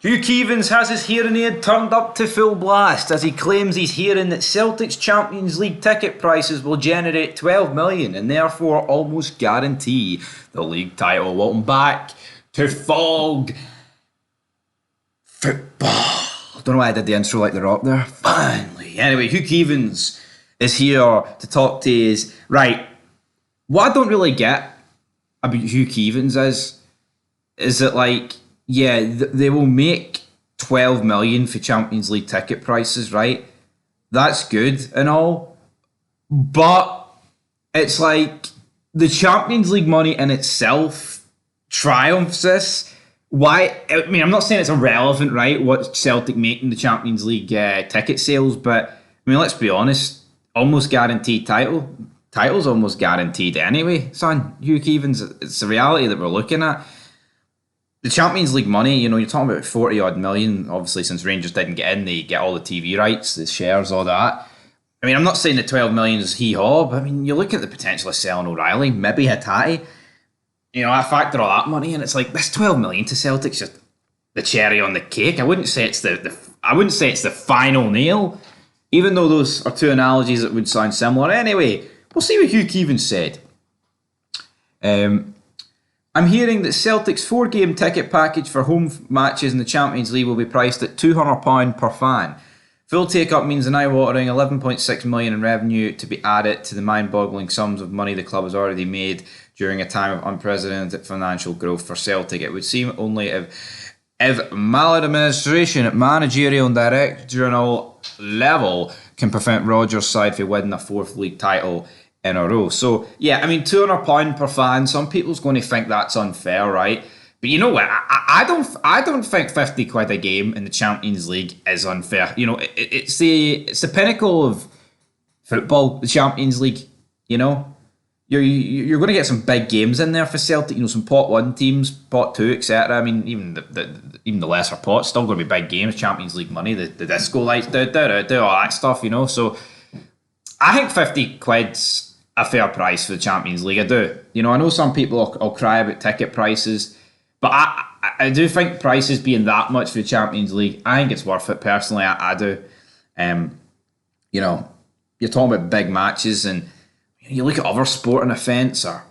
Hugh Keevins has his hearing aid turned up to full blast as he claims he's hearing that Celtic's Champions League ticket prices will generate 12 million and therefore almost guarantee the league title. Welcome back to Fog Football. I don't know why I did the intro like the Rock there. Finally. Anyway, Hugh Keevins is here to talk to us. Right, what I don't really get about Hugh Keevins is that, like, yeah, they will make 12 million for Champions League ticket prices, right? That's good and all. But it's like the Champions League money in itself triumphs this. Why? I mean, I'm not saying it's irrelevant, right, what Celtic make in the Champions League ticket sales, but I mean, let's be honest, almost guaranteed title's almost guaranteed anyway, son. Hugh Keevins, it's the reality that we're looking at. The Champions League money, you know, you're talking about 40 odd million. Obviously, since Rangers didn't get in, they get all the TV rights, the shares, all that. I mean, I'm not saying that 12 million is hee-haw, but I mean, you look at the potential of selling O'Reilly, maybe Hatate. You know, I factor all that money, and it's like this 12 million to Celtic's just the cherry on the cake. I wouldn't say it's the final nail, even though those are two analogies that would sound similar. Anyway, we'll see what Hugh Keevins said. I'm hearing that Celtic's 4-game ticket package for home matches in the Champions League will be priced at £200 per fan. Full take-up means an eye-watering 11.6 million in revenue to be added to the mind-boggling sums of money the club has already made during a time of unprecedented financial growth for Celtic. It would seem only if maladministration at managerial and directorial level can prevent Rodgers' side from winning a 4th league title in a row. So, yeah, I mean, £200 per fan, some people's going to think that's unfair, right? But you know what? I don't think 50 quid a game in the Champions League is unfair. You know, it's the pinnacle of football, the Champions League. You know, you're going to get some big games in there for Celtic. You know, some pot 1 teams, pot 2, etc. I mean, even the lesser pots still going to be big games. Champions League money, the disco lights, do all that stuff. You know, so I think 50 quid's a fair price for the Champions League. I do. You know, I know some people will cry about ticket prices, but I do think prices being that much for the Champions League, I think it's worth it personally. I do. You know, you're talking about big matches, and you look at other sporting events, or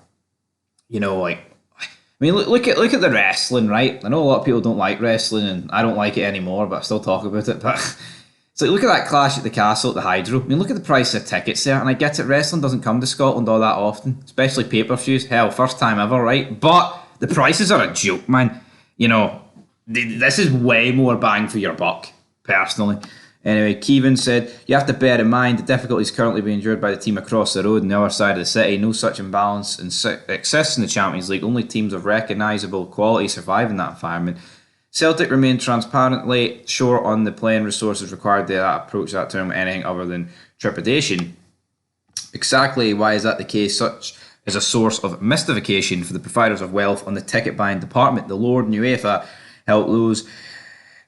you know, like, I mean, look at the wrestling, right? I know a lot of people don't like wrestling, and I don't like it anymore, but I still talk about it. But it's like, look at that Clash at the Castle at the Hydro. I mean, look at the price of tickets there, and I get it, wrestling doesn't come to Scotland all that often, especially pay-per-views. Hell, first time ever, right? But the prices are a joke, man. You know, this is way more bang for your buck, personally. Anyway, Keevin said, you have to bear in mind the difficulties currently being endured by the team across the road on the other side of the city. No such imbalance exists in the Champions League. Only teams of recognisable quality survive in that environment. Celtic remain transparently short on the playing resources required to approach that term anything other than trepidation. Exactly why is that the case? Such is a source of mystification for the providers of wealth on the ticket buying department. The Lord and UEFA help those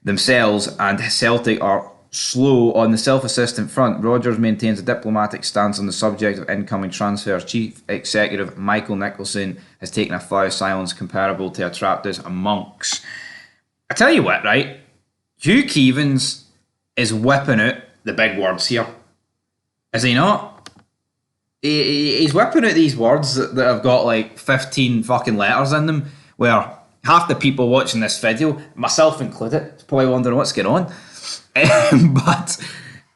themselves, and Celtic are slow on the self-assistant front. Rodgers maintains a diplomatic stance on the subject of incoming transfers. Chief Executive Michael Nicholson has taken a vow of silence comparable to Atraptus amongst. I tell you what, right? Hugh Keevins is whipping out the big words here. Is he not? He's whipping out these words that have got like 15 fucking letters in them, where half the people watching this video, myself included, is probably wondering what's going on. But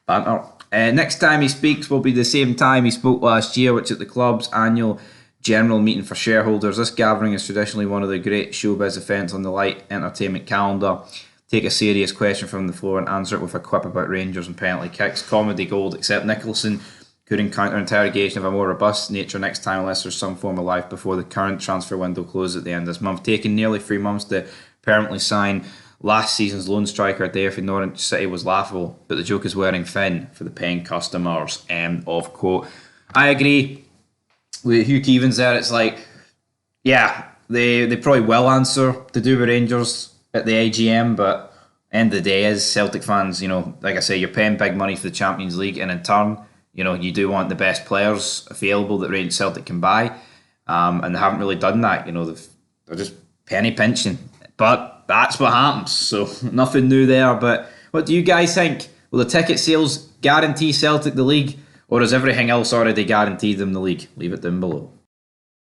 banter. Next time he speaks will be the same time he spoke last year, which at the club's annual general meeting for shareholders. This gathering is traditionally one of the great showbiz events on the light entertainment calendar. Take a serious question from the floor and answer it with a quip about Rangers and penalty kicks. Comedy gold, except Nicholson could encounter interrogation of a more robust nature next time unless there's some form of life before the current transfer window closes at the end of this month. Taking nearly 3 months to permanently sign last season's loan striker Dave from Norwich City was laughable, but the joke is wearing thin for the paying customers. End of quote. I agree with Hugh Keevins there. It's like, yeah, they probably will answer to do with Rangers at the AGM, but end of the day is Celtic fans, you know, like I say, you're paying big money for the Champions League, and in turn, you know, you do want the best players available that Celtic can buy, and they haven't really done that. You know, they're just penny pinching. But that's what happens. So nothing new there. But what do you guys think? Will the ticket sales guarantee Celtic the league, or has everything else already guaranteed them the league? Leave it down below.